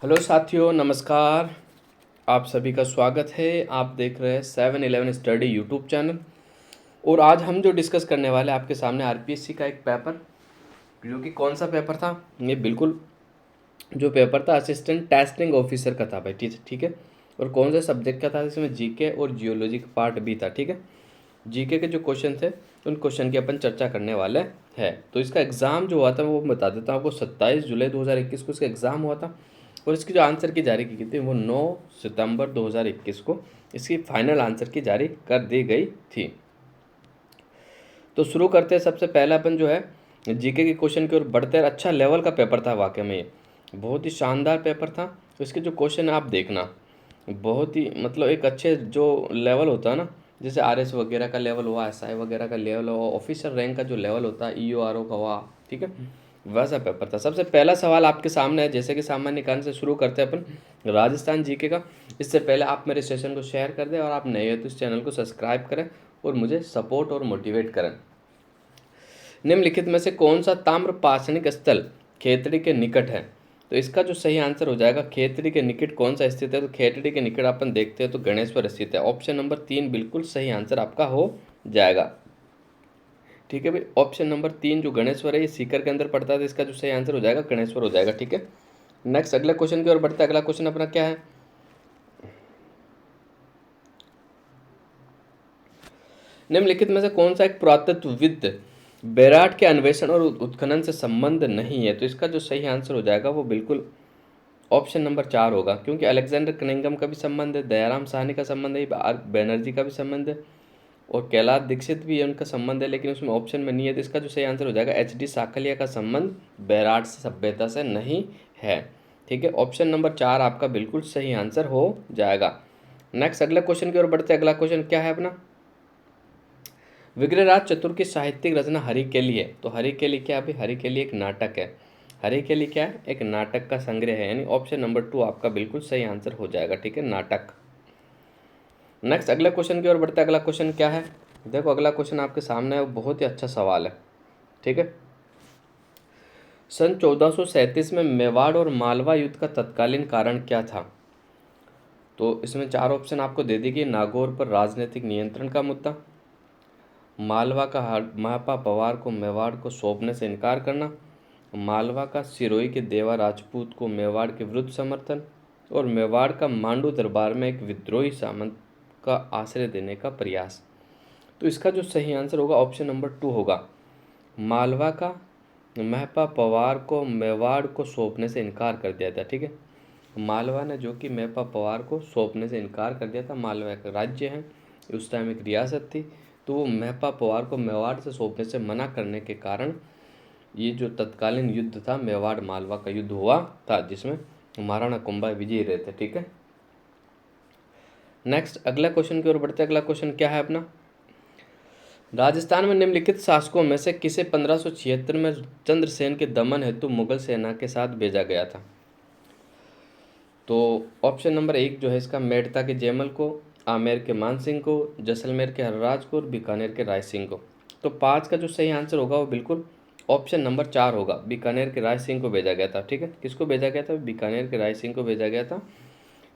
Hello साथियों, नमस्कार। आप सभी का स्वागत है। आप देख रहे हैं 7-Eleven स्टडी यूट्यूब चैनल। और आज हम जो डिस्कस करने वाले हैं आपके सामने आरपीएससी का एक पेपर, जो कि कौन सा पेपर था, ये बिल्कुल जो पेपर था असिस्टेंट टेस्टिंग ऑफिसर का था भाई। ठीक ठीक है। और कौन से सब्जेक्ट का था, इसमें जीके और जियोलॉजी का पार्ट भी था। ठीक है। जीके के जो क्वेश्चन थे उन क्वेश्चन की अपन चर्चा करने वाले हैं। तो इसका एग्ज़ाम जो हुआ था वो बता देता हूँ आपको। 27 जुलाई 2021 को इसका एग्ज़ाम हुआ था। और इसकी जो आंसर की जारी की गई थी वो 9 सितंबर 2021 को इसकी फाइनल आंसर की जारी कर दी गई थी। तो शुरू करते हैं। सबसे पहला अपन जो है जीके के क्वेश्चन की ओर बढ़ते हैं। अच्छा लेवल का पेपर था वाकई में, ये बहुत ही शानदार पेपर था। तो इसके जो क्वेश्चन है आप देखना, बहुत ही मतलब एक अच्छे जो लेवल होता है ना, जैसे आरएस वगैरह का लेवल हुआ, एसआई वगैरह का लेवल हुआ, ऑफिसर रैंक का जो लेवल होता है, ईओ आरओ का हुआ, ठीक है, वैसा पेपर था। सबसे पहला सवाल आपके सामने है, जैसे कि सामान्य ज्ञान से शुरू करते हैं अपन राजस्थान जीके का। इससे पहले आप मेरे सेशन को शेयर कर दें, और आप नए हो तो इस चैनल को सब्सक्राइब करें और मुझे सपोर्ट और मोटिवेट करें। निम्नलिखित में से कौन सा ताम्र पाषाणिक स्थल खेतड़ी के निकट है? तो इसका जो सही आंसर हो जाएगा, खेतड़ी के निकट कौन सा स्थित है? तो खेतड़ी के निकट अपन देखते हैं तो गणेश्वर स्थित है। ऑप्शन नंबर 3 बिल्कुल सही आंसर आपका हो जाएगा। ठीक है भाई, ऑप्शन नंबर 3 जो गणेश्वर है ये सीकर के अंदर पड़ता है, तो इसका जो सही आंसर हो जाएगा गणेश्वर हो जाएगा। ठीक है। नेक्स्ट अगले क्वेश्चन की ओर बढ़ते हैं। अगला क्वेश्चन अपना क्या है? निम्नलिखित में से कौन सा एक पुरातत्वविद बेराट के अन्वेषण और उत्खनन से संबंध नहीं है? तो इसका जो सही आंसर हो जाएगा वो बिल्कुल ऑप्शन नंबर 4 होगा, क्योंकि अलेक्जेंडर कनिंगम का भी संबंध है, दयाराम साहनी का संबंध है, आर बनर्जी का भी संबंध है, और कैलाश दीक्षित भी उनका संबंध है, लेकिन उसमें ऑप्शन में नहीं है। तो इसका जो सही आंसर हो जाएगा एच डी साकलिया का संबंध बैराट सभ्यता से नहीं है। ठीक है, ऑप्शन नंबर 4 आपका बिल्कुल सही आंसर हो जाएगा। नेक्स्ट अगले क्वेश्चन की ओर बढ़ते। अगला क्वेश्चन क्या है अपना? विग्रहराज चतुर की साहित्यिक रचना हरिकेली है। तो हरिकेली क्या है? अभी हरिकेली एक नाटक है। हरिकेली क्या है? एक नाटक का संग्रह है, यानी ऑप्शन नंबर 2 आपका बिल्कुल सही आंसर हो जाएगा। ठीक है, नाटक। नेक्स्ट अगले क्वेश्चन की ओर बढ़ते हैं। अगला क्वेश्चन क्या है? देखो अगला क्वेश्चन आपके सामने है, वो बहुत ही अच्छा सवाल है। ठीक है। सन 1437 में मेवाड़ और मालवा युद्ध का तत्कालीन कारण क्या था? तो इसमें 4 ऑप्शन आपको दे दी गई। नागौर पर राजनीतिक नियंत्रण का मुद्दा, मालवा का महापा पवार को मेवाड़ को सौंपने से इनकार करना, मालवा का सिरोही के देवा राजपूत को मेवाड़ के विरुद्ध समर्थन, और मेवाड़ का मांडू दरबार में एक विद्रोही सामंत का आश्रय देने का प्रयास। तो इसका जो सही आंसर होगा ऑप्शन नंबर 2 होगा। मालवा का महपा पवार को मेवाड़ को सौंपने से इनकार कर दिया था। ठीक है, मालवा ने जो कि महपा पवार को सौंपने से इनकार कर दिया था। मालवा एक राज्य है, उस टाइम एक रियासत थी, तो वो महपा पवार को मेवाड़ से सौंपने से मना करने के कारण ये जो तत्कालीन युद्ध था मेवाड़ मालवा का युद्ध हुआ था, जिसमें महाराणा कुंभा विजयी रहे थे। ठीक है। नेक्स्ट अगला क्वेश्चन की ओर बढ़ते। अगला क्वेश्चन क्या है अपना? राजस्थान में निम्नलिखित शासकों में से किसे 1576 में चंद्रसेन के दमन हेतु मुगल सेना के साथ भेजा गया था? तो ऑप्शन नंबर 1 जो है इसका, मेड़ता के जयमल को, आमेर के मान सिंह को, जैसलमेर के हरराज को और बीकानेर के राय सिंह को। तो 5 का जो सही आंसर होगा वो बिल्कुल ऑप्शन नंबर 4 होगा। बीकानेर के राय सिंह को भेजा गया था। ठीक है, किसको भेजा गया था? बीकानेर के राय सिंह को भेजा गया था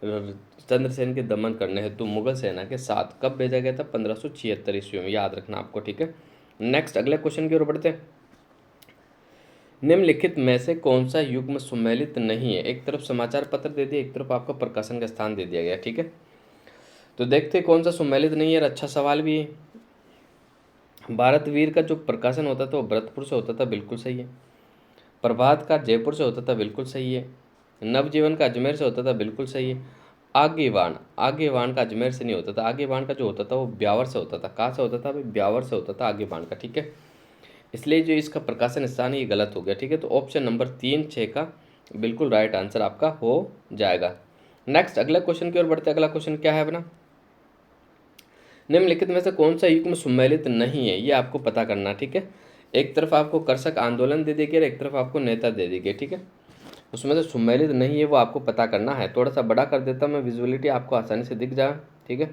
चंद्रसेन के दमन करने हेतु मुगल सेना के साथ। कब भेजा गया था? 1576 ईस्वी में, याद रखना आपको। ठीक है। नेक्स्ट अगले क्वेश्चन की ओर बढ़ते हैं। निम्नलिखित में से कौन सा युग्म सुमेलित नहीं है? एक तरफ समाचार पत्र दे दिया, एक तरफ आपका प्रकाशन का स्थान दे दिया गया। ठीक है, तो देखते हैं कौन सा सुमेलित नहीं है। अच्छा सवाल भी है। भारत वीर का जो प्रकाशन होता था वो भरतपुर से होता था, बिल्कुल सही है। प्रभात का जयपुर से होता था, बिल्कुल सही है। नवजीवन का अजमेर से होता था, बिल्कुल सही है। आगेवान आगेवान का अजमेर से नहीं होता था। आगेवान का जो होता था वो ब्यावर से होता था। कहाँ से होता था भाई? ब्यावर से होता था आगेवान का। ठीक है, इसलिए जो इसका प्रकाशन स्थान है ये गलत हो गया। ठीक है, तो ऑप्शन नंबर 3 6 का बिल्कुल राइट आंसर आपका हो जाएगा। नेक्स्ट अगला क्वेश्चन की ओर बढ़ते। अगला क्वेश्चन क्या है अपना? निम्नलिखित में से कौन सा युग्म सुमेलित नहीं है, ये आपको पता करना। ठीक है, एक तरफ आपको कृषक आंदोलन दे दी गई और एक तरफ आपको नेता दे दी गई। ठीक है, उसमें से सुमेलित नहीं है वो आपको पता करना है। थोड़ा सा बड़ा कर देता हूँ मैं, विजुअलिटी आपको आसानी से दिख जाए। ठीक है,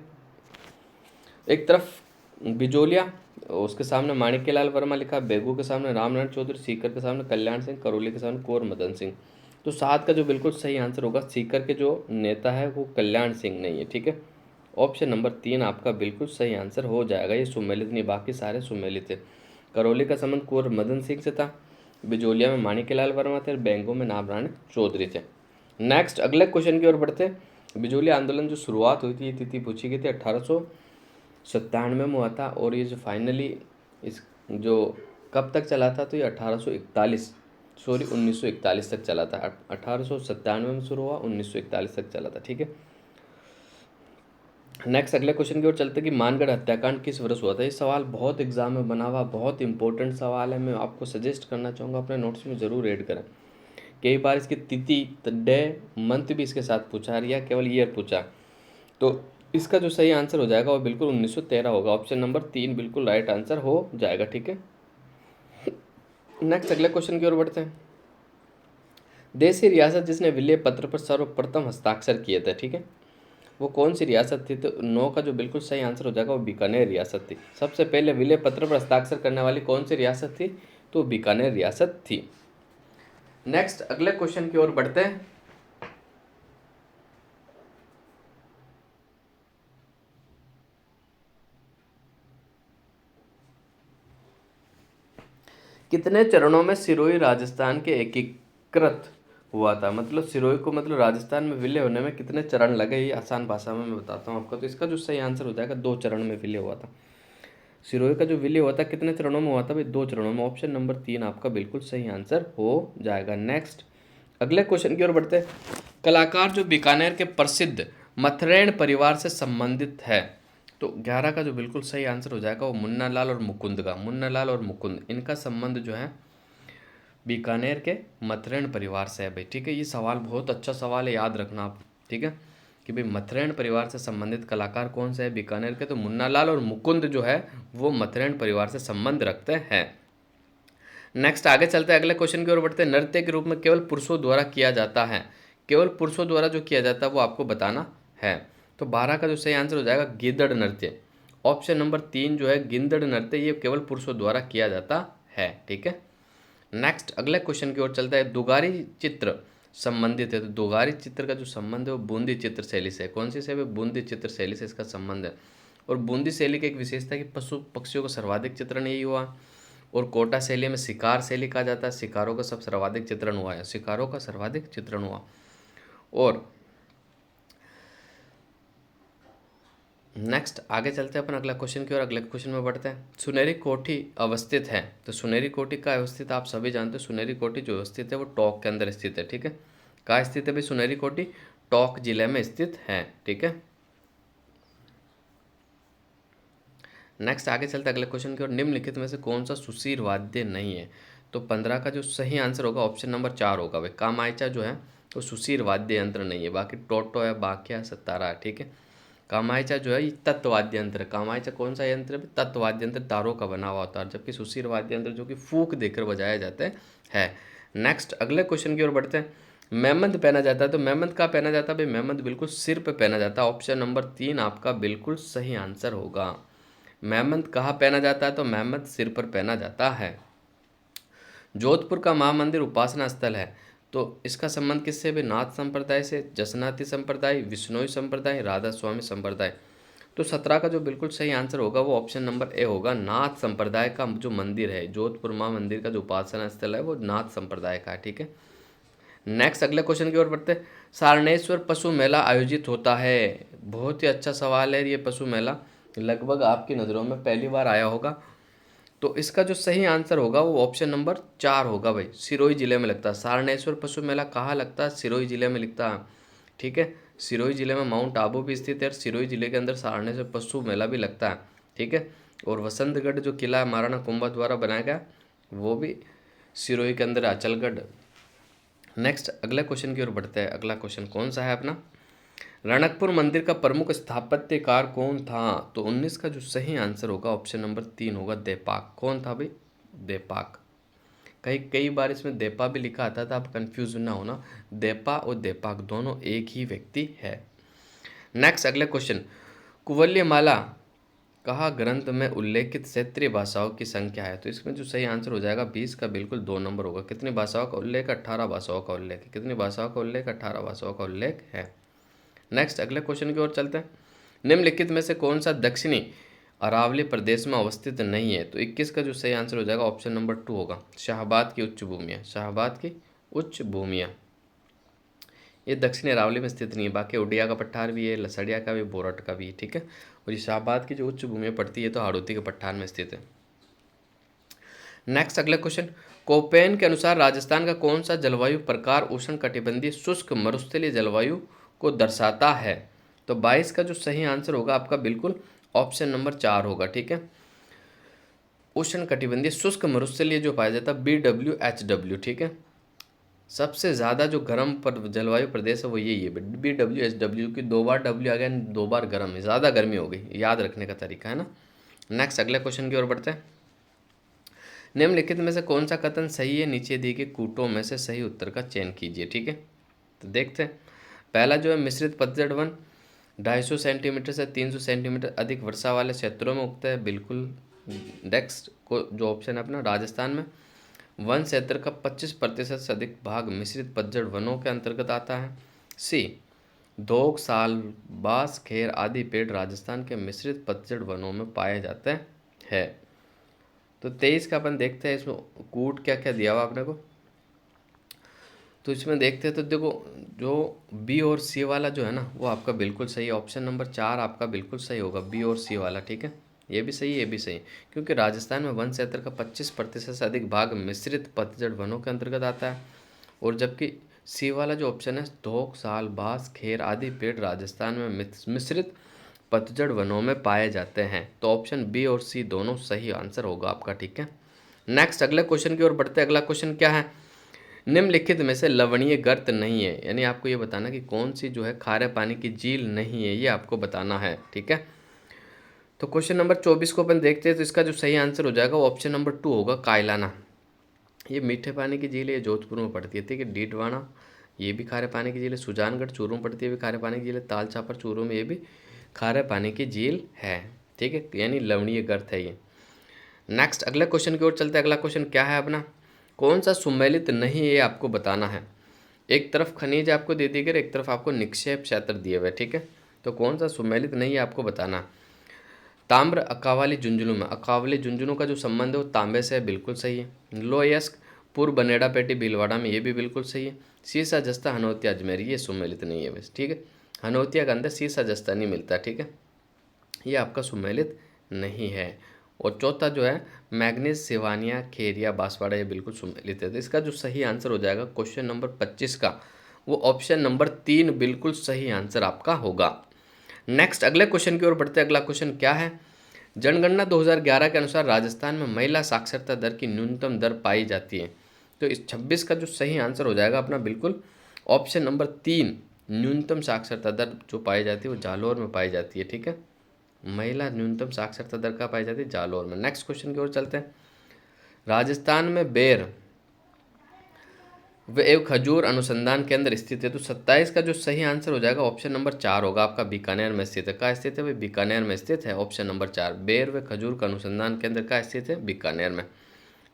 एक तरफ बिजोलिया, उसके सामने माणिक्यलाल वर्मा लिखा, बेगू के सामने रामनारायण चौधरी, सीकर के सामने कल्याण सिंह, करौली के सामने कुंवर मदन सिंह। तो 7 का जो बिल्कुल सही आंसर होगा, सीकर के जो नेता है वो कल्याण सिंह नहीं है, ठीक है। ऑप्शन नंबर 3 आपका बिल्कुल सही आंसर हो जाएगा। ये सुमेलित नहीं, बाकी सारे सुमेलित थे। करौली का संबंध कुंवर मदन सिंह से था, बिजोलिया में माणिक्यलाल वर्मा थे और बेंगो में नाभरान चौधरी थे। नेक्स्ट अगले क्वेश्चन की ओर बढ़ते हैं। बिजोलिया आंदोलन जो शुरुआत हुई थी, ये तिथि पूछी गई थी 1897 में हुआ था, और ये जो फाइनली इस जो कब तक चला था, तो ये 1941 तक चला था। 1897 में शुरू हुआ, 1941 तक चला था, ठीक है। नेक्स्ट अगले क्वेश्चन की ओर चलते कि मानगढ़ हत्याकांड किस वर्ष हुआ था। ये सवाल बहुत एग्जाम में बना हुआ, बहुत इंपॉर्टेंट सवाल है। मैं आपको सजेस्ट करना चाहूँगा अपने नोट्स में ज़रूर ऐड करें। कई बार इसकी तिथि, डे, मंथ भी इसके साथ पूछा है या केवल ईयर पूछा। तो इसका जो सही आंसर हो जाएगा वो बिल्कुल 1913 होगा। ऑप्शन नंबर 3 बिल्कुल राइट आंसर हो जाएगा, ठीक है। नेक्स्ट अगले क्वेश्चन की ओर बढ़ते हैं। देशी रियासत जिसने विलय पत्र पर सर्वप्रथम हस्ताक्षर किए थे, ठीक है, वो कौन सी रियासत थी। तो 9 का जो बिल्कुल सही आंसर हो जाएगा वो बीकानेर रियासत थी। सबसे पहले विलय पत्र पर हस्ताक्षर करने वाली कौन सी रियासत थी, तो बीकानेर रियासत थी। नेक्स्ट अगले क्वेश्चन की ओर बढ़ते हैं। कितने चरणों में सिरोही राजस्थान के एकीकृत हुआ था। मतलब सिरोही को मतलब राजस्थान में विलय होने में कितने चरण लगे, ये आसान भाषा में मैं बताता हूँ आपको। तो इसका जो सही आंसर हो जाएगा 2 चरण में विलय हुआ था। सिरोही का जो विलय हुआ था कितने चरणों में हुआ था भाई, 2 चरणों में। ऑप्शन नंबर 3 आपका बिल्कुल सही आंसर हो जाएगा। नेक्स्ट अगले क्वेश्चन की ओर बढ़ते हैं। कलाकार जो बीकानेर के प्रसिद्ध मथुरैन परिवार से संबंधित है, तो 11 का जो बिल्कुल सही आंसर हो जाएगा वो मुन्ना लाल और मुकुंद का। मुन्ना लाल और मुकुंद, इनका संबंध जो है बीकानेर के मथुरैन परिवार से है भाई, ठीक है। ये सवाल बहुत अच्छा सवाल है, याद रखना आप, ठीक है, कि भाई मथुरैन परिवार से संबंधित कलाकार कौन से है बीकानेर के। तो मुन्ना लाल और मुकुंद जो है वो मथुरैन परिवार से संबंध रखते हैं। नेक्स्ट आगे चलते हैं, अगले क्वेश्चन की ओर बढ़ते हैं। नृत्य के रूप में केवल पुरुषों द्वारा किया जाता है, केवल पुरुषों द्वारा जो किया जाता है वो आपको बताना है। तो 12 का जो सही आंसर हो जाएगा गिद्दड़ नृत्य। ऑप्शन नंबर 3 जो है गिद्दड़ नृत्य, ये केवल पुरुषों द्वारा किया जाता है, ठीक है। नेक्स्ट अगले क्वेश्चन की ओर चलता है। दुगारी चित्र संबंधित है, तो दुगारी चित्र का जो संबंध है वो बूंदी चित्र शैली से है। कौन सी से, बूंदी चित्र शैली से इसका संबंध है। और बूंदी शैली की एक विशेषता है कि पशु पक्षियों का सर्वाधिक चित्रण यही हुआ। और कोटा शैली में शिकार शैली कहा जाता है, शिकारों का सब सर्वाधिक चित्रण हुआ है, शिकारों का सर्वाधिक चित्रण हुआ। और नेक्स्ट आगे चलते हैं अपन अगला क्वेश्चन की ओर। अगले क्वेश्चन में बढ़ते हैं। सुनहरी कोठी अवस्थित है, तो सुनहरी कोठी का अवस्थित आप सभी जानते हो। सुनहरी कोठी जो अवस्थित है वो टोंक के अंदर स्थित है, ठीक है। कहाँ स्थित है भाई सुनहरी कोठी, टोंक जिले में स्थित है, ठीक है। नेक्स्ट आगे चलते हैं अगले क्वेश्चन की ओर। निम्नलिखित में से कौन सा सुशीर वाद्य नहीं है। तो 15 का जो सही आंसर होगा ऑप्शन नंबर 4 होगा भाई। कामायचा जो है वो सुशीर वाद्य यंत्र नहीं है। बाकी टोटो है, बाकिया है, सतारा है, ठीक है। कामायचा जो है ये तत्वाद्य यंत्र है। कामायचा कौन सा यंत्र है, तत्वाद्य यंत्र, तारों का बना हुआ होता है। जबकि सुशीर वाद्य यंत्र जो कि फूक देकर बजाया जाता है। नेक्स्ट अगले क्वेश्चन की ओर बढ़ते हैं। मेहमद पहना जाता है, तो मेहमद कहाँ पहना जाता है भाई, मेहमद बिल्कुल सिर पे पहना जाता है। ऑप्शन नंबर 3 आपका बिल्कुल सही आंसर होगा। मेहमद कहाँ पहना जाता है, तो मेहमद सिर पर पहना जाता है। जोधपुर का महामंदिर उपासना स्थल है, तो इसका संबंध किससे भी, नाथ संप्रदाय से, जसनाती संप्रदाय, विश्नोई संप्रदाय, राधा स्वामी संप्रदाय। तो 17 का जो बिल्कुल सही आंसर होगा वो ऑप्शन नंबर ए होगा। नाथ संप्रदाय का जो मंदिर है, जोधपुर माँ मंदिर का जो उपासना स्थल है वो नाथ संप्रदाय का है, ठीक है। नेक्स्ट अगले क्वेश्चन की ओर बढ़ते हैं। सारनेश्वर पशु मेला आयोजित होता है, बहुत ही अच्छा सवाल है। ये पशु मेला लगभग आपकी नज़रों में पहली बार आया होगा। तो इसका जो सही आंसर होगा वो ऑप्शन नंबर 4 होगा भाई। सिरोही जिले में लगता है। सारनेश्वर पशु मेला कहाँ लगता है, सिरोही जिले में लिखता है, ठीक है। सिरोही जिले में माउंट आबू भी स्थित है और सिरोही जिले के अंदर सारनेश्वर पशु मेला भी लगता है, ठीक है। और वसंतगढ़ जो किला है महाराणा कुंभा द्वारा बनाया गया वो भी सिरोही के अंदर, अचलगढ़। नेक्स्ट अगले क्वेश्चन की ओर बढ़ते हैं। अगला क्वेश्चन कौन सा है अपना, रणकपुर मंदिर का प्रमुख स्थापत्यकार कौन था। तो 19 का जो सही आंसर होगा ऑप्शन नंबर 3 होगा देपाक। कौन था भाई, देपाक। कई कई बार इसमें देपा भी लिखा आता था, आप कंफ्यूज ना होना। देपा और देपाक दोनों एक ही व्यक्ति है। नेक्स्ट अगले क्वेश्चन, कुवल्य माला कहा ग्रंथ में उल्लेखित क्षेत्रीय भाषाओं की संख्या है। तो इसमें जो सही आंसर हो जाएगा 20 का बिल्कुल 2 नंबर होगा। कितनी भाषाओं का उल्लेख? 18 भाषाओं का उल्लेख है। कितनी भाषाओं का उल्लेख? 18 भाषाओं का उल्लेख है। नेक्स्ट अगले क्वेश्चन की ओर चलते हैं। निम्नलिखित में से कौन सा दक्षिणी अरावली प्रदेश में अवस्थित नहीं है? तो 21 का जो सही आंसर हो जाएगा ऑप्शन नंबर 2 होगा, शाहबाद की उच्च भूमियाँ। शाहबाद की उच्च भूमियाँ ये दक्षिणी अरावली में स्थित नहीं है। बाकी उडिया का पठार भी है, लसड़िया का भी, बोरट का भी है, ठीक है। और ये शाहबाद की जो उच्च भूमियाँ पड़ती है तो हाड़ौती के पठार में स्थित है। नेक्स्ट अगला क्वेश्चन, कोपेन के अनुसार राजस्थान का कौन सा जलवायु प्रकार उष्ण कटिबंधीय शुष्क मरुस्थलीय जलवायु को दर्शाता है? तो 22 का जो सही आंसर होगा आपका बिल्कुल ऑप्शन नंबर 4 होगा, ठीक है। उष्ण कटिबंधीय शुष्क मरुस्थलीय जो पाया जाता है BWHW, ठीक है। सबसे ज़्यादा जो गर्म पर जलवायु प्रदेश है वो यही है, BWHW की 2 बार W आ गया, 2 बार गर्म है, ज़्यादा गर्मी हो गई, याद रखने का तरीका है ना। नेक्स्ट अगले क्वेश्चन की ओर बढ़ते हैं। निम्नलिखित में से कौन सा कथन सही है? नीचे दिए गए कूटों में से सही उत्तर का चयन कीजिए, ठीक है। तो देखते हैं। पहला जो है मिश्रित पतझड़ वन 250 सेंटीमीटर से 300 सेंटीमीटर अधिक वर्षा वाले क्षेत्रों में उगता है, बिल्कुल। नेक्स्ट को जो ऑप्शन है अपना राजस्थान में वन क्षेत्र का 25% से अधिक भाग मिश्रित पतझड़ वनों के अंतर्गत आता है। सी दोग, साल, बांस, खेर आदि पेड़ राजस्थान के मिश्रित पतझड़ वनों में पाए जाते हैं। तो 23 का अपन देखते हैं इसमें कूट क्या क्या दिया हुआ आपने को। तो इसमें देखते हैं तो देखो जो बी और सी वाला जो है ना वो आपका बिल्कुल सही है। ऑप्शन नंबर 4 आपका बिल्कुल सही होगा, बी और सी वाला, ठीक है। ये भी सही है, ये भी सही है, क्योंकि राजस्थान में वन क्षेत्र का 25% से अधिक भाग मिश्रित पतझड़ वनों के अंतर्गत आता है। और जबकि सी वाला जो ऑप्शन है धोक, साल, बांस, खेर आदि पेड़ राजस्थान में मिश्रित पतझड़ वनों में पाए जाते हैं। तो ऑप्शन बी और सी दोनों सही आंसर होगा आपका, ठीक है। नेक्स्ट अगले क्वेश्चन की ओर बढ़ते हैं। अगला क्वेश्चन क्या है? निम्नलिखित में से लवणीय गर्त नहीं है, यानी आपको ये बताना कि कौन सी जो है खारे पानी की झील नहीं है, ये आपको बताना है, ठीक है। तो क्वेश्चन नंबर 24 को अपन देखते हैं। तो इसका जो सही आंसर हो जाएगा ऑप्शन नंबर 2 होगा, कायलाना। ये मीठे पानी की झील है, जोधपुर में पड़ती है, ठीक है। डीडवाना ये भी खारे पानी की झील है। सुजानगढ़ चूरू में पड़ती है, भी खारे पानी की झील है। ताल छापर चूरू में ये भी खारे पानी की झील है, ठीक है, यानी लवणीय गर्त है ये। नेक्स्ट अगले क्वेश्चन की ओर चलते हैं। अगला क्वेश्चन क्या है अपना? कौन सा सुमेलित नहीं है, ये आपको बताना है। एक तरफ खनिज आपको दे दिए गए, एक तरफ आपको निक्षेप क्षेत्र दिए हुए, ठीक है। तो कौन सा सुमेलित नहीं है आपको बताना। ताम्र अकावाली झुंझुनू में, अकावाली झुंझुनू का जो संबंध है वो तांबे से है, बिल्कुल सही है। लोयस्क पूर्व बनेड़ा पेटी भीलवाड़ा में, ये भी बिल्कुल सही है। सीसा जस्ता हनौतिया अजमेर, ये सुमेलित नहीं है बस, ठीक है। हनौतिया के अंदर सीसा जस्ता नहीं मिलता, ठीक है, ये आपका सुमेलित नहीं है। और चौथा जो है मैग्नीज, सिवानिया, खेरिया, बांसवाड़ा, ये बिल्कुल सुमेलित है। तो इसका जो सही आंसर हो जाएगा क्वेश्चन नंबर 25 का वो ऑप्शन नंबर 3 बिल्कुल सही आंसर आपका होगा। नेक्स्ट अगले क्वेश्चन की ओर बढ़ते हैं। अगला क्वेश्चन क्या है? जनगणना 2011 के अनुसार राजस्थान में महिला साक्षरता दर की न्यूनतम दर पाई जाती है। तो इस 26 का जो सही आंसर हो जाएगा अपना बिल्कुल ऑप्शन नंबर 3, न्यूनतम साक्षरता दर जो पाई जाती है वो जालौर में पाई जाती है, ठीक है। महिला न्यूनतम साक्षरता दर का पाई जाती है जालौर में। नेक्स्ट क्वेश्चन की ओर चलते हैं। राजस्थान में बेर व एक खजूर अनुसंधान केंद्र स्थित है। तो 27 का जो सही आंसर हो जाएगा ऑप्शन नंबर 4 होगा आपका, बीकानेर में स्थित है। कहाँ स्थित है भाई? बीकानेर में स्थित है, ऑप्शन नंबर 4। बेर व खजूर का अनुसंधान केंद्र कहाँ स्थित है? बीकानेर में।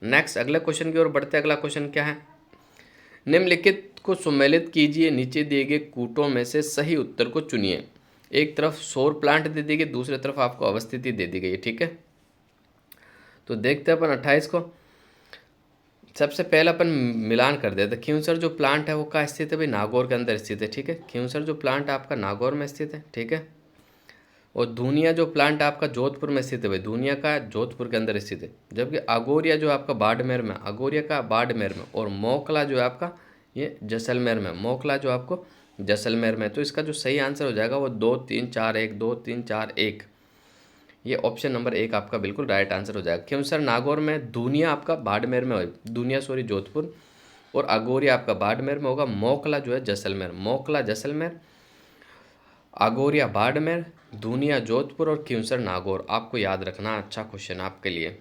नेक्स्ट अगले क्वेश्चन की ओर बढ़ते हैं। अगला क्वेश्चन क्या है? निम्नलिखित को सुमेलित कीजिए, नीचे दिए गए कूटों में से सही उत्तर को चुनिए। एक तरफ सौर प्लांट दे दी गई, दूसरी तरफ आपको अवस्थिति दे दी गई है, ठीक है। तो देखते हैं अपन 28 को। सबसे पहले अपन मिलान कर देते हैं। खींवसर जो प्लांट है वो कहाँ स्थित है भाई? नागौर के अंदर स्थित है, ठीक है। खींवसर जो प्लांट आपका नागौर में स्थित है, ठीक है। और धुनिया जो प्लांट आपका जोधपुर में स्थित है भाई, धुनिया का जोधपुर के अंदर स्थित है। जबकि अगोरिया जो आपका बाड़मेर में, अगोरिया का बाड़मेर में, और मोकला जो है आपका ये जैसलमेर में, मोकला जो आपको जैसलमेर में। तो इसका जो सही आंसर हो जाएगा वो 2 3 4 1, 2 3 4 1, ये ऑप्शन नंबर 1 आपका बिल्कुल राइट आंसर हो जाएगा। खींवसर नागौर में, धुनिया आपका बाड़मेर में, धुनिया सॉरी जोधपुर, और अगोरिया आपका बाड़मेर में होगा। मोकला जो है जैसलमेर, मोकला जैसलमेर, अगोरिया बाड़मेर, धुनिया जोधपुर और खींवसर नागौर। आपको याद रखना, अच्छा क्वेश्चन आपके लिए।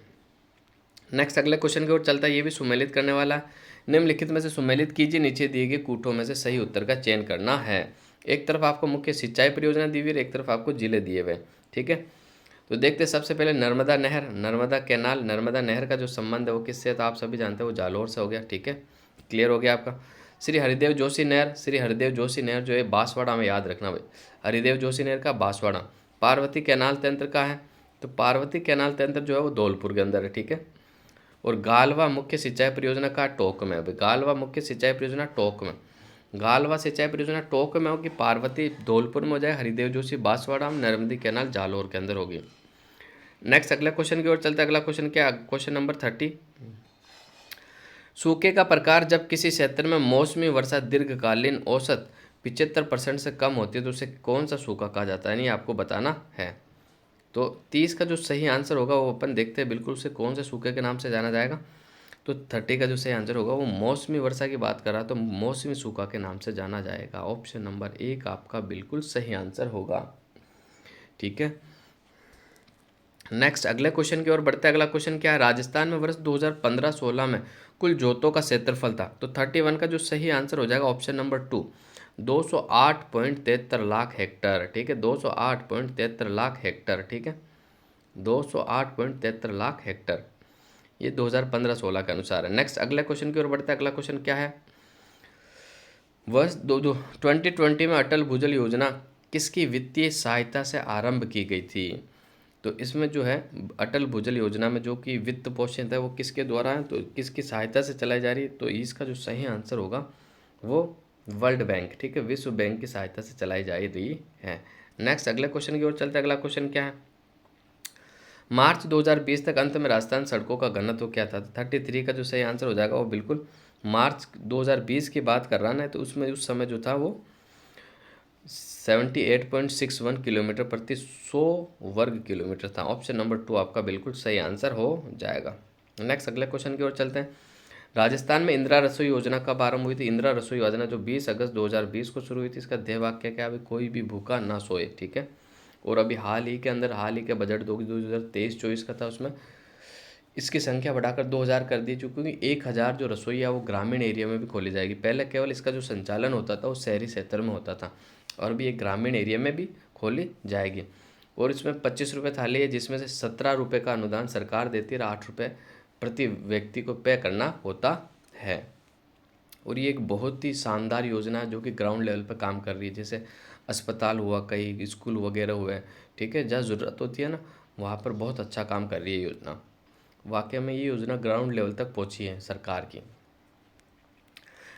नेक्स्ट अगले क्वेश्चन की ओर चलता है, ये भी सुमेलित करने वाला है। निम्नलिखित में से सुमेलित कीजिए, नीचे दिए गए कूटों में से सही उत्तर का चयन करना है। एक तरफ आपको मुख्य सिंचाई परियोजना दी हुई है, एक तरफ आपको जिले दिए हुए, ठीक है। तो देखते हैं सबसे पहले नर्मदा नहर, नर्मदा कैनाल, नर्मदा नहर का जो संबंध है वो किससे है, तो आप सभी जानते हैं वो जालौर से हो गया। ठीक है, क्लियर हो गया आपका। श्री हरिदेव जोशी नहर, श्री हरिदेव जोशी नहर जो है बांसवाड़ा में, याद रखना भाई, हरिदेव जोशी नहर का बांसवाड़ा। पार्वती कैनाल तंत्र का है, तो पार्वती कैनाल तंत्र जो है वो धौलपुर के अंदर है। ठीक है, और गालवा मुख्य सिंचाई परियोजना का टोंक में, अभी गालवा मुख्य सिंचाई परियोजना टोंक में, गालवा सिंचाई परियोजना टोंक में होगी, पार्वती धौलपुर में हो जाए, हरिदेव जोशी बांसवाड़ा में, नर्मदी कैनाल जालौर के अंदर होगी। नेक्स्ट अगले क्वेश्चन की ओर चलते हैं। अगला क्वेश्चन क्या, क्वेश्चन नंबर 30। सूखे का प्रकार, जब किसी क्षेत्र में मौसमी वर्षा दीर्घकालीन औसत 75% से कम होती है तो उसे कौन सा सूखा कहा जाता है, नहीं आपको बताना है। तो 30 का जो सही आंसर होगा वो अपन देखते हैं बिल्कुल, उसे कौन से सूखे के नाम से जाना जाएगा। तो 30 का जो सही आंसर होगा वो मौसमी वर्षा की बात कर रहा है, तो मौसमी सूखा के नाम से जाना जाएगा। ऑप्शन नंबर 1 आपका बिल्कुल सही आंसर होगा। ठीक है, नेक्स्ट अगले क्वेश्चन की ओर बढ़ते हैं। अगला क्वेश्चन क्या है, राजस्थान में वर्ष 2015-16 में कुल जोतों का क्षेत्रफल था, तो 31 का जो सही आंसर हो जाएगा ऑप्शन नंबर 2, 208.73 लाख हेक्टर। ठीक है, 208.73 लाख हेक्टर। ठीक है, 208.73 लाख हेक्टर, ये 2015-16 के अनुसार है। नेक्स्ट अगले क्वेश्चन की ओर बढ़ते हैं। अगला क्वेश्चन क्या है, वर्ष 2020 में अटल भूजल योजना किसकी वित्तीय सहायता से आरंभ की गई थी। तो इसमें जो है अटल भूजल योजना में जो कि वित्त पोषित है वो किसके द्वारा है, तो किसकी सहायता से चलाई जा रही है, तो इसका जो सही आंसर होगा वो वर्ल्ड बैंक, ठीक है, विश्व बैंक की सहायता से चलाई जा रही है। नेक्स्ट अगले क्वेश्चन की ओर चलते हैं। अगला क्वेश्चन क्या है, मार्च 2020 तक अंत में राजस्थान सड़कों का घनत्व क्या था। 33 का जो सही आंसर हो जाएगा वो बिल्कुल मार्च 2020 की बात कर रहा है, तो उसमें उस समय जो था वो 78.61 किलोमीटर प्रति 100 वर्ग किलोमीटर था। ऑप्शन नंबर 2 आपका बिल्कुल सही आंसर हो जाएगा। नेक्स्ट अगले क्वेश्चन की ओर चलते हैं। राजस्थान में इंदिरा रसोई योजना कब आरंभ हुई थी। इंदिरा रसोई योजना जो 20 अगस्त 2020 को शुरू हुई थी, इसका ध्येय वाक्य क्या है, अभी कोई भी भूखा ना सोए। ठीक है, और अभी हाल ही के अंदर, हाल ही के बजट 2023-24 का था, उसमें इसकी संख्या बढ़ाकर 2000 कर दी, क्योंकि 1000 जो रसोई है वो ग्रामीण एरिया में भी खोली जाएगी। पहले केवल इसका जो संचालन होता था वो शहरी क्षेत्र में होता था, और भी एक ग्रामीण एरिया में भी खोली जाएगी। और इसमें 25 रुपये थाली है, जिसमें से 17 रुपये का अनुदान सरकार देती है और 8 रुपये प्रति व्यक्ति को पे करना होता है। और ये एक बहुत ही शानदार योजना है जो कि ग्राउंड लेवल पर काम कर रही है। जैसे अस्पताल हुआ, कई स्कूल वगैरह हुए, ठीक है, जहाँ ज़रूरत होती है ना वहाँ पर बहुत अच्छा काम कर रही है योजना। वाकई में ये योजना ग्राउंड लेवल तक पहुँची है सरकार की।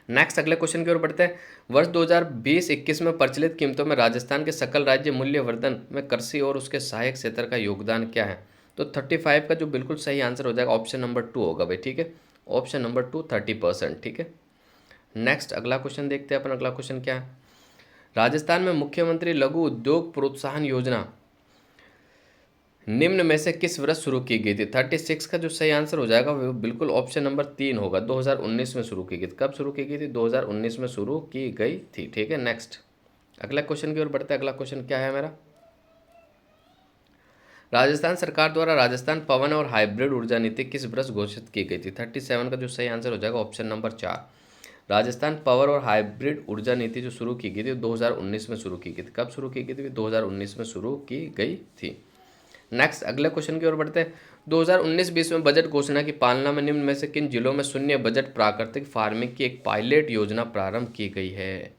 नेक्स्ट अगले क्वेश्चन की ओर बढ़ते हैं। वर्ष 2020-21 में प्रचलित कीमतों में राजस्थान के सकल राज्य मूल्यवर्धन में कृषि और उसके सहायक क्षेत्र का योगदान क्या है। तो 35 का जो बिल्कुल सही आंसर हो जाएगा ऑप्शन नंबर 2 होगा भाई। ठीक है, ऑप्शन नंबर 2 30%। ठीक है, नेक्स्ट अगला क्वेश्चन देखते हैं अपन। अगला क्वेश्चन क्या है, राजस्थान में मुख्यमंत्री लघु उद्योग प्रोत्साहन योजना निम्न में से किस वर्ष शुरू की गई थी। 36 का जो सही आंसर हो जाएगा वो बिल्कुल ऑप्शन नंबर 3 होगा, 2019 में शुरू की गई थी। कब शुरू की गई थी, 2019 में शुरू की गई थी। ठीक है, नेक्स्ट अगला क्वेश्चन की ओर बढ़ते हैं। अगला क्वेश्चन क्या है मेरा, राजस्थान सरकार द्वारा राजस्थान पवन और हाइब्रिड ऊर्जा नीति किस वर्ष घोषित की गई थी। 37 का जो सही आंसर हो जाएगा ऑप्शन नंबर 4, राजस्थान पावर और हाइब्रिड ऊर्जा नीति जो शुरू की गई थी 2019 में शुरू की गई थी। कब शुरू की गई थी, 2019 में शुरू की गई थी। नेक्स्ट अगले क्वेश्चन की ओर बढ़ते हैं। 2019-20 में बजट घोषणा की पालना में निम्न में से किन जिलों में शून्य बजट प्राकृतिक फार्मिंग की एक पायलट योजना प्रारंभ की गई है।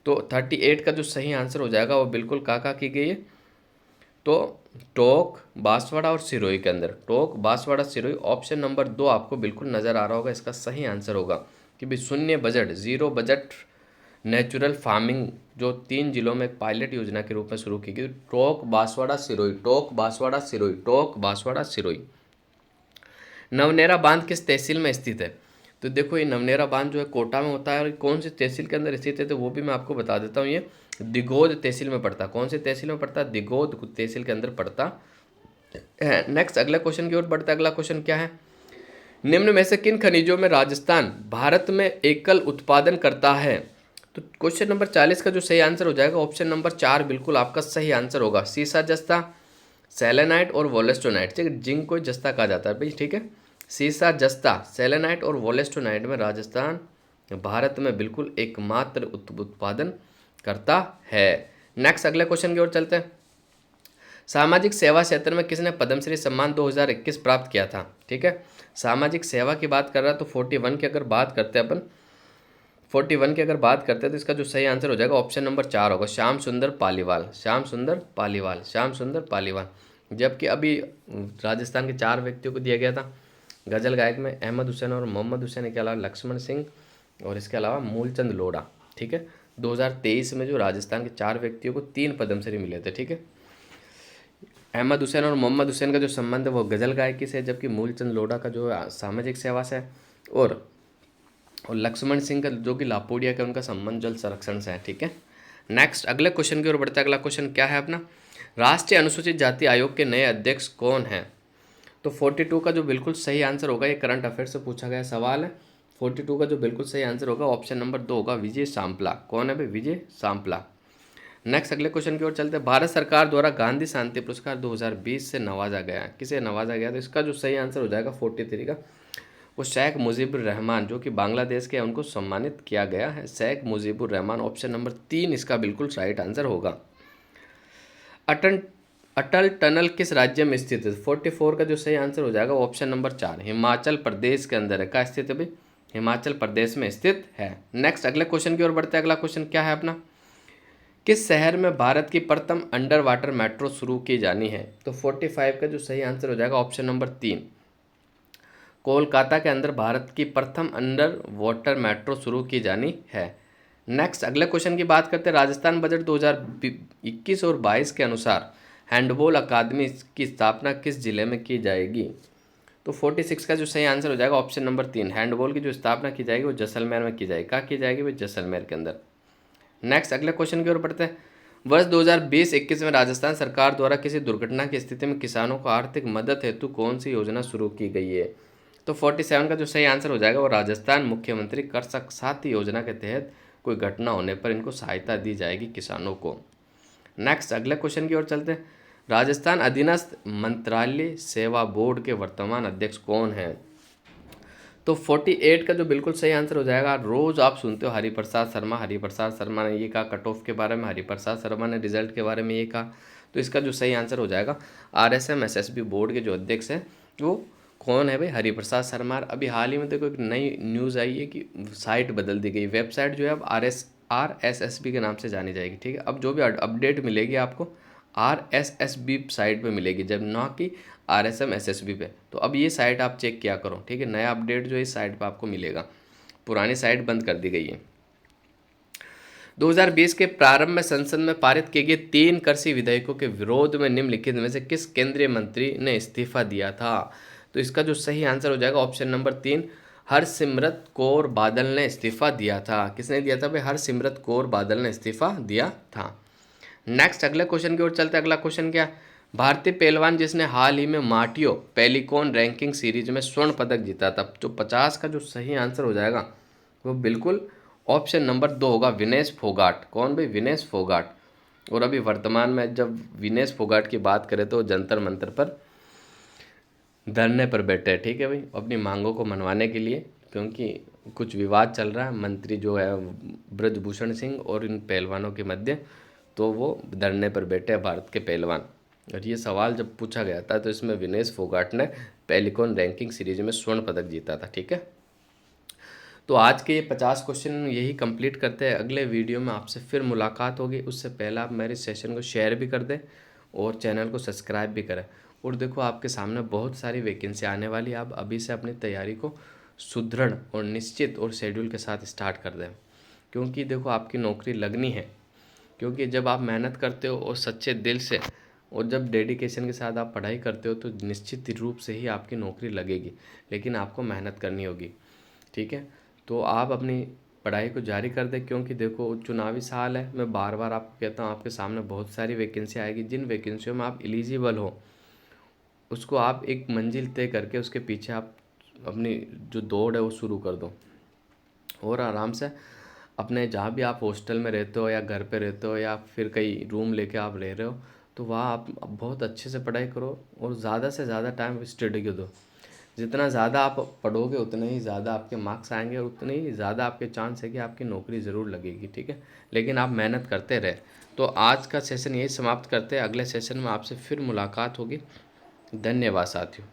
तो 38 का जो सही आंसर हो जाएगा वो बिल्कुल काका की गई है, तो टोंक, बांसवाड़ा और सिरोही के अंदर। टोंक, बांसवाड़ा, सिरोही, ऑप्शन नंबर 2 आपको बिल्कुल नज़र आ रहा होगा, इसका सही आंसर होगा कि भाई शून्य budget, zero budget natural farming जो 3 जिलों में एक पायलट योजना के रूप में शुरू की गई। टोंक, बांसवाड़ा, सिरोही, टोंक, बांसवाड़ा, सिरोही, टोंक, बांसवाड़ा, सिरोही। नवनेरा बांध किस तहसील में स्थित है। तो देखो ये नवनेरा बांध जो है कोटा में होता है, और कौन सी तहसील के अंदर स्थित है तो वो भी मैं आपको बता देता हूँ। ये दिगोद तहसील में पड़ता है। कौन सी तहसील में पड़ता है, दिगोद तहसील के अंदर पड़ता है। नेक्स्ट अगले क्वेश्चन की ओर बढ़ता है। अगला क्वेश्चन क्या है, निम्न में से किन खनिजों में राजस्थान भारत में एकल उत्पादन करता है। तो क्वेश्चन नंबर 40 का जो सही आंसर हो जाएगा ऑप्शन नंबर 4 बिल्कुल आपका सही आंसर होगा। सीसा जस्ता, सेलेनाइट और वोलेस्टोनाइट, ठीक है, जिंक को जस्ता कहा जाता है भाई। ठीक है, सीसा जस्ता, सेलेनाइट और वोलेस्टोनाइट में राजस्थान भारत में बिल्कुल एकमात्र उत्पादन करता है। नेक्स्ट अगले क्वेश्चन की ओर चलते हैं। सामाजिक सेवा क्षेत्र में किसने पद्मश्री सम्मान 2021 प्राप्त किया था? ठीक है, सामाजिक सेवा की बात कर रहा है तो 41 की अगर बात करते हैं अपन, 41 की अगर बात करते हैं तो इसका जो सही आंसर हो जाएगा ऑप्शन नंबर 4 होगा, श्याम सुंदर पालीवाल। श्याम सुंदर पालीवाल, श्याम सुंदर पालीवाल। जबकि अभी राजस्थान के 4 व्यक्तियों को दिया गया था। गजल गायक में अहमद हुसैन और मोहम्मद हुसैन के अलावा लक्ष्मण सिंह और इसके अलावा मूलचंद लोढ़ा। ठीक है, 2023 में जो राजस्थान के 4 व्यक्तियों को 3 पद्मश्री मिले थे। ठीक है, अहमद हुसैन और मोहम्मद हुसैन का जो संबंध है वो गजल गायकी से है, जबकि मूलचंद लोढ़ा का जो सामाजिक सेवा से है, और लक्ष्मण सिंह का जो कि लापोडिया का उनका संबंध जल संरक्षण से है। ठीक है, नेक्स्ट अगले क्वेश्चन की ओर बढ़ते हैं। अगला क्वेश्चन क्या है अपना, राष्ट्रीय अनुसूचित जाति आयोग के नए अध्यक्ष कौन हैं? तो 42 का जो बिल्कुल सही आंसर होगा, ये करंट अफेयर से पूछा गया सवाल है। 42 का जो बिल्कुल सही आंसर होगा ऑप्शन नंबर 2 होगा, विजय सांपला। कौन है भाई? विजय सांपला। नेक्स्ट अगले क्वेश्चन की ओर चलते हैं। भारत सरकार द्वारा गांधी शांति पुरस्कार 2020 से नवाजा गया, किसे नवाजा गया? तो इसका जो सही आंसर हो जाएगा 43 का, वो शेख मुजीबुर रहमान जो कि बांग्लादेश के हैं, उनको सम्मानित किया गया है। शेख मुजीबुर रहमान, ऑप्शन नंबर 3 इसका बिल्कुल राइट आंसर होगा। अटल अटल टनल किस राज्य में स्थित है? 44 का जो सही आंसर हो जाएगा ऑप्शन नंबर 4, हिमाचल प्रदेश के अंदर है। कहाँ स्थित है भाई? हिमाचल प्रदेश में स्थित है। नेक्स्ट अगले क्वेश्चन की ओर बढ़ते हैं। अगला क्वेश्चन क्या है अपना, किस शहर में भारत की प्रथम अंडर वाटर मेट्रो शुरू की जानी है? तो 45 का जो सही आंसर हो जाएगा ऑप्शन नंबर 3, कोलकाता के अंदर भारत की प्रथम अंडर वाटर मेट्रो शुरू की जानी है। नेक्स्ट अगले क्वेश्चन की बात करते हैं। राजस्थान बजट 2021 और 22 के अनुसार हैंडबॉल अकादमी की स्थापना किस जिले में की जाएगी? तो 46 का जो सही आंसर हो जाएगा ऑप्शन नंबर 3, हैंडबॉल की जो स्थापना की जाएगी वो जैसलमेर में की जाएगी। कहाँ की जाएगी? वो जैसलमेर के अंदर। नेक्स्ट अगले क्वेश्चन की ओर बढ़ते हैं। वर्ष 2020-21 में राजस्थान सरकार द्वारा किसी दुर्घटना की स्थिति में किसानों को आर्थिक मदद हेतु कौन सी योजना शुरू की गई है? तो 47 का जो सही आंसर हो जाएगा वो राजस्थान मुख्यमंत्री कृषक साथी योजना के तहत कोई घटना होने पर इनको सहायता दी जाएगी किसानों को। नेक्स्ट अगले क्वेश्चन की ओर चलते हैं। राजस्थान अधीनस्थ मंत्रालय सेवा बोर्ड के वर्तमान अध्यक्ष कौन हैं? तो 48 का जो बिल्कुल सही आंसर हो जाएगा, रोज़ आप सुनते हो हरिप्रसाद शर्मा। हरिप्रसाद शर्मा ने ये कहा कट ऑफ के बारे में, हरिप्रसाद शर्मा ने रिजल्ट के बारे में ये कहा। तो इसका जो सही आंसर हो जाएगा RSM SSB बोर्ड के जो अध्यक्ष हैं वो कौन है भाई? हरिप्रसाद शर्मा। अभी हाल ही में देखो एक नई न्यूज़ आई है कि साइट बदल दी गई, वेबसाइट जो है अब RSSB के नाम से जानी जाएगी। ठीक है, अब जो भी अपडेट मिलेगी आपको RSSB साइट पे मिलेगी, जब ना कि RSM SSB पे। तो अब ये साइट आप चेक किया करो। ठीक है, नया अपडेट जो है इस साइट पे आपको मिलेगा, पुरानी साइट बंद कर दी गई है। 2020 के प्रारंभ में संसद में पारित किए गए 3 कृषि विधेयकों के विरोध में निम्नलिखित में से किस केंद्रीय मंत्री ने इस्तीफा दिया था? तो इसका जो सही आंसर हो जाएगा ऑप्शन नंबर 3, हरसिमरत कौर बादल ने इस्तीफा दिया था। किसने दिया था भाई? हरसिमरत कौर बादल ने इस्तीफा दिया था। नेक्स्ट अगले क्वेश्चन की ओर चलते हैं। अगला क्वेश्चन क्या? भारतीय पहलवान जिसने हाल ही में माटियो पेलिकॉन रैंकिंग सीरीज में स्वर्ण पदक जीता था। जो 50 का जो सही आंसर हो जाएगा वो बिल्कुल ऑप्शन नंबर 2 होगा, विनेश फोगाट। कौन भाई? विनेश फोगाट। और अभी वर्तमान में जब विनेश फोगाट की बात करें तो जंतर मंतर पर धरने पर बैठे हैं। ठीक है भाई, अपनी मांगों को मनवाने के लिए, क्योंकि कुछ विवाद चल रहा है मंत्री जो है ब्रजभूषण सिंह और इन पहलवानों के मध्य, तो वो धरने पर बैठे हैं भारत के पहलवान। और ये सवाल जब पूछा गया था तो इसमें विनेश फोगाट ने पेलिकॉन रैंकिंग सीरीज में स्वर्ण पदक जीता था। ठीक है, तो आज के ये 50 क्वेश्चन यही कंप्लीट करते हैं। अगले वीडियो में आपसे फिर मुलाकात होगी। उससे पहले आप मेरे सेशन को शेयर भी कर दें और चैनल को सब्सक्राइब भी करें। और देखो आपके सामने बहुत सारी वैकेंसी आने वाली है, आप अभी से अपनी तैयारी को सुदृढ़ और निश्चित और शेड्यूल के साथ स्टार्ट कर दें, क्योंकि देखो आपकी नौकरी लगनी है। क्योंकि जब आप मेहनत करते हो और सच्चे दिल से और जब डेडिकेशन के साथ आप पढ़ाई करते हो तो निश्चित रूप से ही आपकी नौकरी लगेगी, लेकिन आपको मेहनत करनी होगी। ठीक है, तो आप अपनी पढ़ाई को जारी कर दें, क्योंकि देखो चुनावी साल है। मैं बार बार आपको कहता हूँ आपके सामने बहुत सारी वैकेंसी आएगी। जिन वैकेंसियों में आप एलिजिबल हो उसको आप एक मंजिल तय करके उसके पीछे आप अपनी जो दौड़ है वो शुरू कर दो, और आराम से अपने जहाँ भी आप हॉस्टल में रहते हो या घर पे रहते हो या फिर कहीं रूम लेके आप रह रहे हो, तो वहाँ आप बहुत अच्छे से पढ़ाई करो और ज़्यादा से ज़्यादा टाइम स्टडी को दो। जितना ज़्यादा आप पढ़ोगे उतने ही ज़्यादा आपके मार्क्स आएंगे और उतने ही ज़्यादा आपके चांस है कि आपकी नौकरी ज़रूर लगेगी, ठीक है। लेकिन आप मेहनत करते रहे। तो आज का सेशन यही समाप्त करते हैं, अगले सेशन में आपसे फिर मुलाकात होगी। धन्यवाद साथियों।